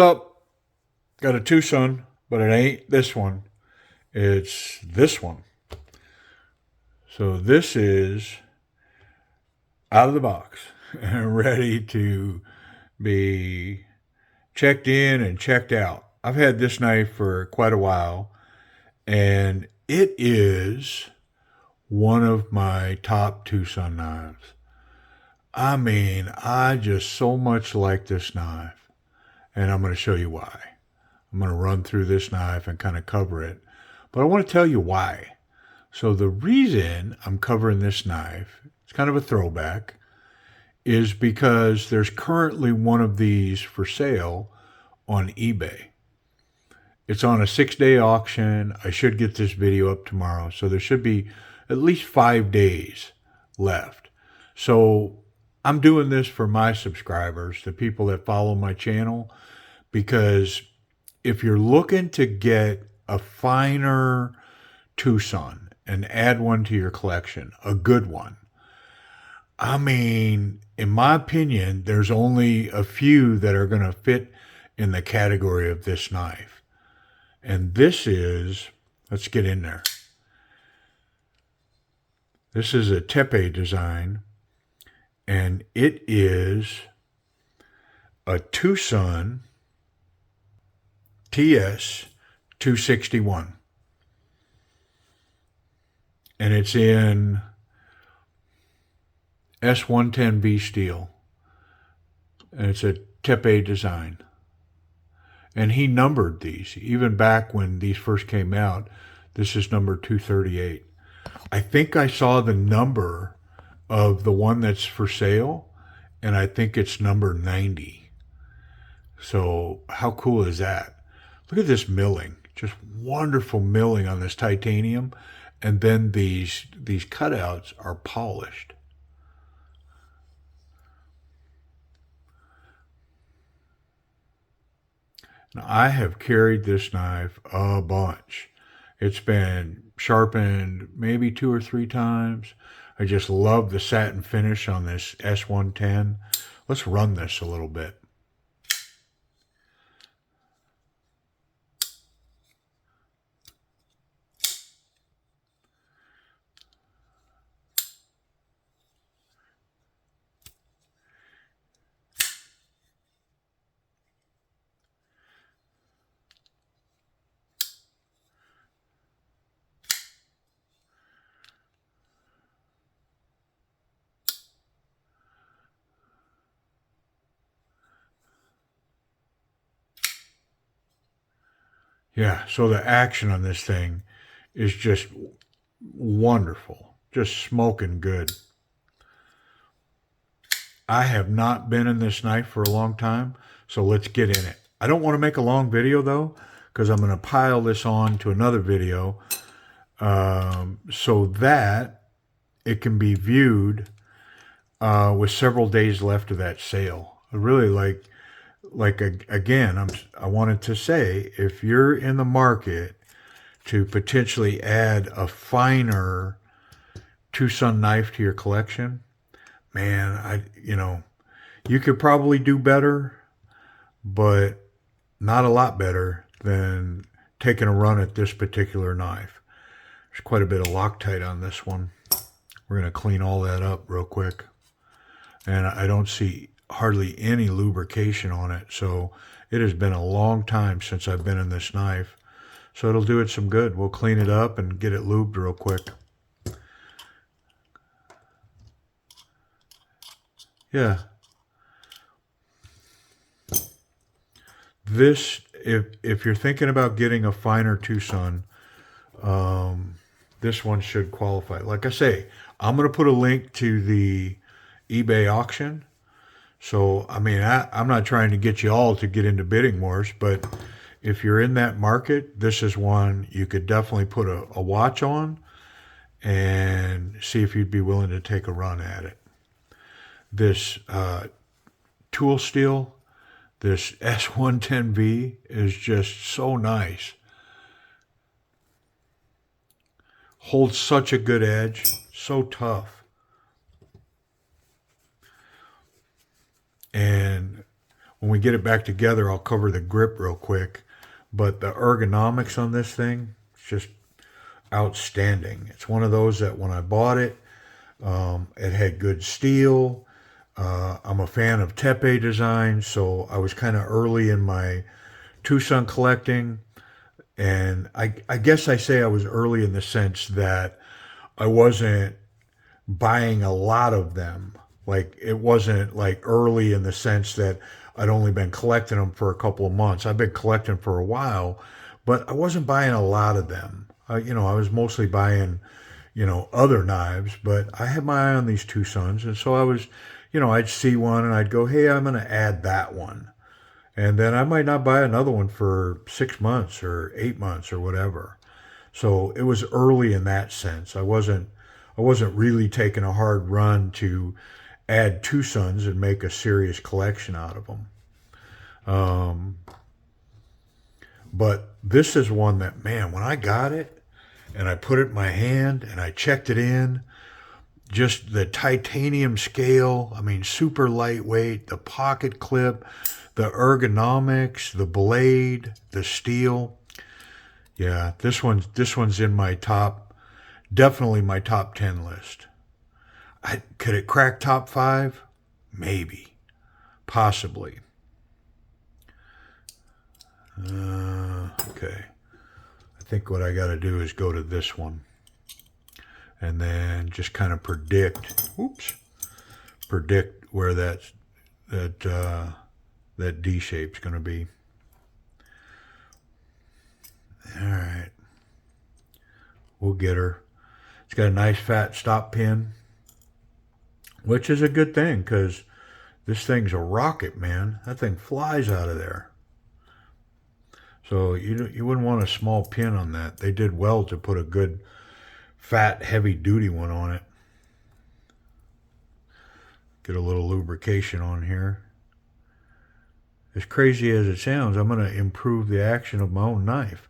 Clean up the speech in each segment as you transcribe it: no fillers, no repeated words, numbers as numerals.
So, got a TWOSUN, but it ain't this one. It's this one. So this is out of the box and ready to be checked in and checked out. I've had this knife for quite a while, and it is one of my top TWOSUN knives. I mean, I just so much like this knife, and I'm going to show you why. I'm going to run through this knife and kind of cover it, but I want to tell you why. So the reason I'm covering this knife, it's kind of a throwback, is because there's currently one of these for sale on eBay. It's on a 6-day auction. I should get this video up tomorrow, so there should be at least 5 days left. So I'm doing this for my subscribers, the people that follow my channel, because if you're looking to get a finer TWOSUN and add one to your collection, a good one, I mean, in my opinion, there's only a few that are going to fit in the category of this knife. And this is, let's get in there. This is a tepe design, and it is a TWOSUN TS261. And it's in S110V steel. And it's a tepe design. And he numbered these. Even back when these first came out, this is number 238. I think I saw the number of the one that's for sale, and I think it's number 90. So how cool is that? Look at this milling. Just wonderful milling on this titanium. And then these cutouts are polished. Now, I have carried this knife a bunch. It's been sharpened maybe 2 or 3 times. I just love the satin finish on this S110. Let's run this a little bit. Yeah, so the action on this thing is just wonderful. Just smoking good. I have not been in this knife for a long time, so let's get in it. I don't want to make a long video though, because I'm going to pile this on to another video so that it can be viewed with several days left of that sale. I really again, I wanted to say, if you're in the market to potentially add a finer TWOSUN knife to your collection, man, you could probably do better, but not a lot better than taking a run at this particular knife. There's quite a bit of Loctite on this one. We're going to clean all that up real quick. And I don't see hardly any lubrication on it, so it has been a long time since I've been in this knife. So it'll do it some good. We'll clean it up and get it lubed real quick. Yeah. This, if you're thinking about getting a finer TWOSUN, this one should qualify. Like I say, I'm going to put a link to the eBay auction. So, I mean, I'm not trying to get you all to get into bidding wars, but if you're in that market, this is one you could definitely put a watch on and see if you'd be willing to take a run at it. This tool steel, this S110V is just so nice. Holds such a good edge, so tough. And when we get it back together, I'll cover the grip real quick. But the ergonomics on this thing, it's just outstanding. It's one of those that when I bought it, it had good steel. I'm a fan of tepe design, so I was kind of early in my TWOSUN collecting. And I guess I say I was early in the sense that I wasn't buying a lot of them. Like, it wasn't like early in the sense that I'd only been collecting them for a couple of months. I've been collecting for a while, but I wasn't buying a lot of them. I was mostly buying, other knives, but I had my eye on these TWOSUNs. And so I was, I'd see one and I'd go, hey, I'm going to add that one. And then I might not buy another one for 6 months or 8 months or whatever. So it was early in that sense. I wasn't really taking a hard run to add TWOSUNs and make a serious collection out of them. But this is one that, man, when I got it and I put it in my hand and I checked it in, just the titanium scale, I mean, super lightweight, the pocket clip, the ergonomics, the blade, the steel. Yeah, this one's in my top, definitely my top 10 list. Could it crack top 5? Maybe. Possibly. Okay. I think what I got to do is go to this one. And then just kind of predict where that D shape's going to be. All right. We'll get her. It's got a nice fat stop pin, which is a good thing because this thing's a rocket, man. That thing flies out of there. So you wouldn't want a small pin on that. They did well to put a good, fat, heavy-duty one on it. Get a little lubrication on here. As crazy as it sounds, I'm going to improve the action of my own knife.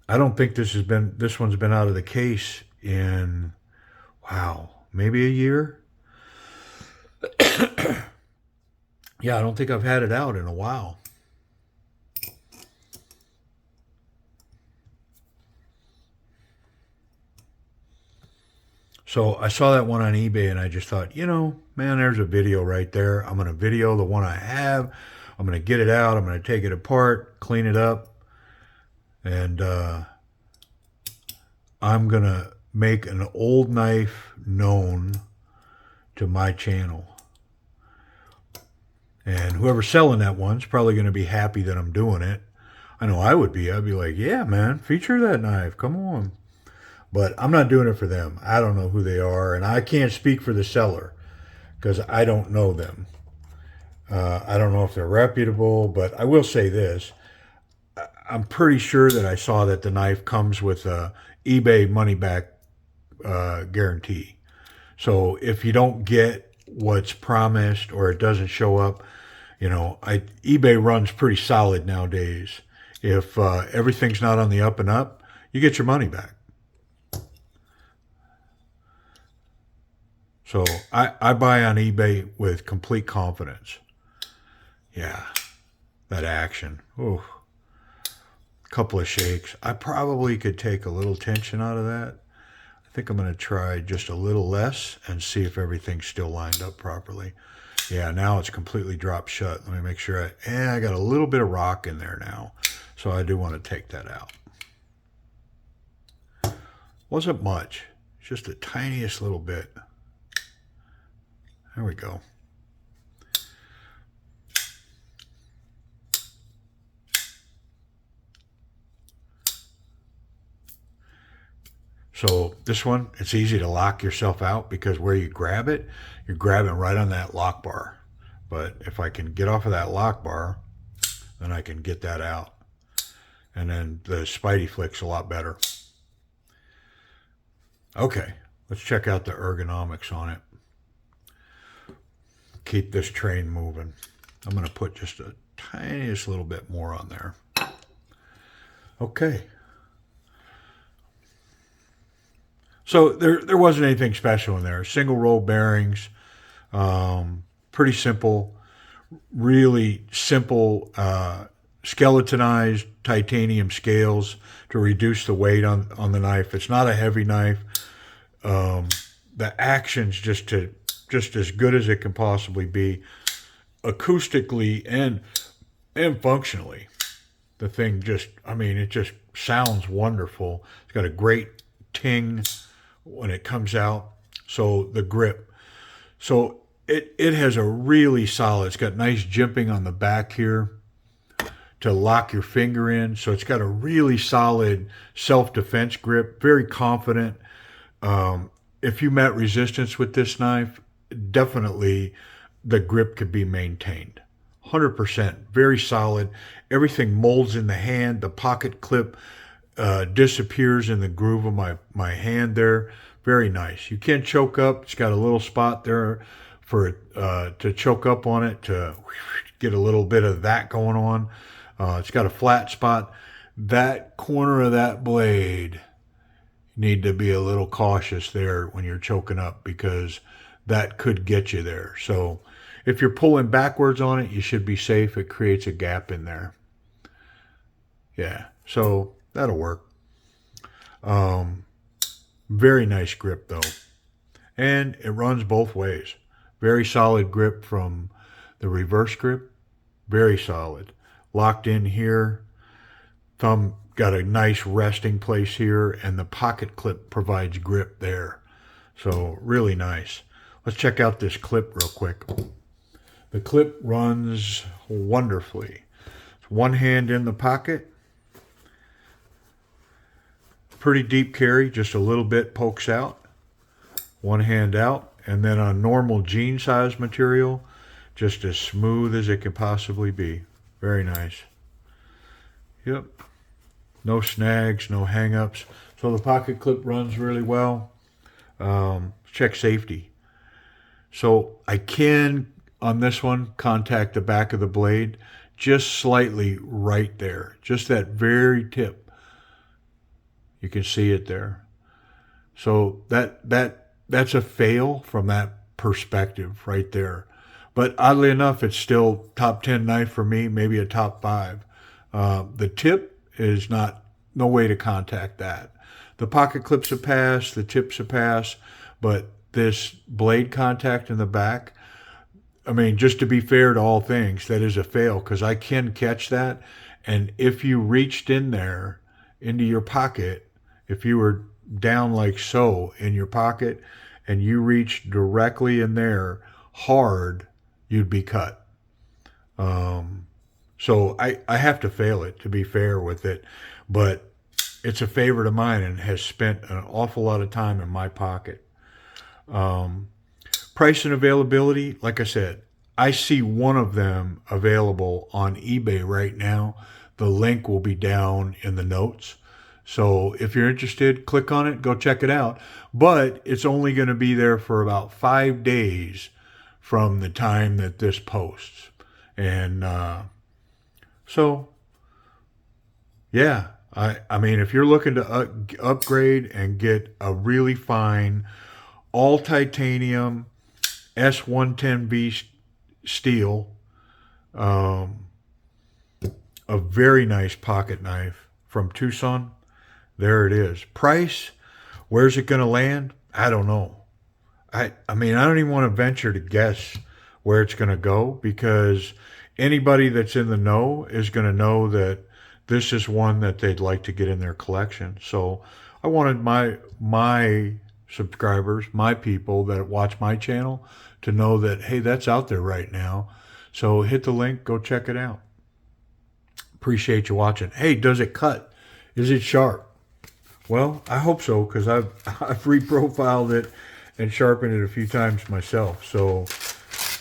I don't think this one's been out of the case in, wow, maybe a year. Yeah, I don't think I've had it out in a while. So I saw that one on eBay and I just thought, man, there's a video right there. I'm going to video the one I have. I'm going to get it out. I'm going to take it apart, clean it up. And I'm going to make an old knife known to my channel. And whoever's selling that one's probably going to be happy that I'm doing it. I know I would be. I'd be like, yeah, man, feature that knife. Come on. But I'm not doing it for them. I don't know who they are, and I can't speak for the seller because I don't know them. I don't know if they're reputable, but I will say this. I'm pretty sure that I saw that the knife comes with a eBay money-back guarantee. So if you don't get what's promised or it doesn't show up, eBay runs pretty solid nowadays. If everything's not on the up and up, you get your money back. So I buy on eBay with complete confidence. Yeah, that action. Ooh, couple of shakes. I probably could take a little tension out of that. I think I'm going to try just a little less and see if everything's still lined up properly. Yeah, now it's completely dropped shut. Let me make sure I got a little bit of rock in there now. So I do want to take that out. Wasn't much, just the tiniest little bit. There we go. So this one, it's easy to lock yourself out because where you grab it, you're grabbing right on that lock bar. But if I can get off of that lock bar, then I can get that out. And then the Spidey flick's a lot better. Okay, let's check out the ergonomics on it. Keep this train moving. I'm going to put just a tiniest little bit more on there. Okay. So there wasn't anything special in there. Single roll bearings, pretty simple. really simple skeletonized titanium scales to reduce the weight on the knife. It's not a heavy knife. The action's just as good as it can possibly be, acoustically and functionally. The thing just, I mean, it just sounds wonderful. It's got a great ting when it comes out. So the grip. So it has a really solid, it's got nice jimping on the back here to lock your finger in. So it's got a really solid self-defense grip, very confident. If you met resistance with this knife, definitely the grip could be maintained. 100%, very solid. Everything molds in the hand. The pocket clip disappears in the groove of my hand there. Very nice. You can't choke up. It's got a little spot there for to choke up on it, to get a little bit of that going on. It's got a flat spot. That corner of that blade, you need to be a little cautious there when you're choking up, because that could get you there. So if you're pulling backwards on it, you should be safe. It creates a gap in there. Yeah, so that'll work. Very nice grip though. And it runs both ways. Very solid grip from the reverse grip. Very solid. Locked in here. Thumb got a nice resting place here, and the pocket clip provides grip there. So really nice. Let's check out this clip real quick. The clip runs wonderfully. It's one hand in the pocket. Pretty deep carry, just a little bit pokes out. One hand out, and then on normal jean size material, just as smooth as it can possibly be. Very nice. Yep. No snags, no hang-ups. So the pocket clip runs really well. Check safety. So I can, on this one, contact the back of the blade just slightly right there. Just that very tip. You can see it there. So that's a fail from that perspective right there. But oddly enough, it's still top 10 knife for me, maybe a top 5. The tip is no way to contact that. The pocket clips a pass, the tips a pass, but this blade contact in the back, I mean, just to be fair to all things, that is a fail, because I can catch that. And if you reached in there into your pocket, if you were down like so in your pocket and you reached directly in there hard, you'd be cut. So I have to fail it to be fair with it, but it's a favorite of mine and has spent an awful lot of time in my pocket. Price and availability, like I said, I see one of them available on eBay right now. The link will be down in the notes. So if you're interested, click on it, go check it out. But it's only going to be there for about 5 days from the time that this posts. And so, yeah, I mean, if you're looking to upgrade and get a really fine all titanium S110V steel, a very nice pocket knife from TWOSUN, there it is. Price, where's it going to land? I don't know. I mean, I don't even want to venture to guess where it's going to go, because anybody that's in the know is going to know that this is one that they'd like to get in their collection. So I wanted my subscribers, my people that watch my channel, to know that, hey, that's out there right now. So hit the link, go check it out. Appreciate you watching. Hey, does it cut? Is it sharp? Well, I hope so, because I've reprofiled it and sharpened it a few times myself. So,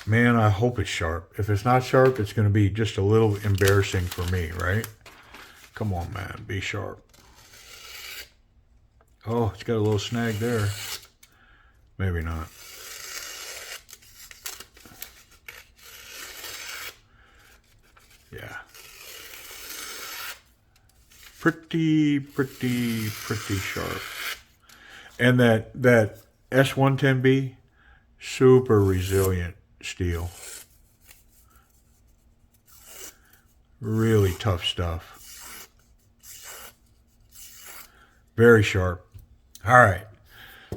man, I hope it's sharp. If it's not sharp, it's going to be just a little embarrassing for me, right? Come on, man, be sharp. Oh, it's got a little snag there. Maybe not. Yeah. Pretty sharp. And that S110V, super resilient steel. Really tough stuff. Very sharp. All right,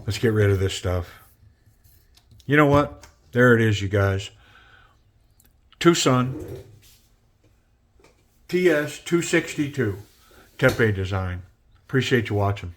let's get rid of this stuff. You know what? There it is, you guys. TWOSUN TS262 Tepe design. Appreciate you watching.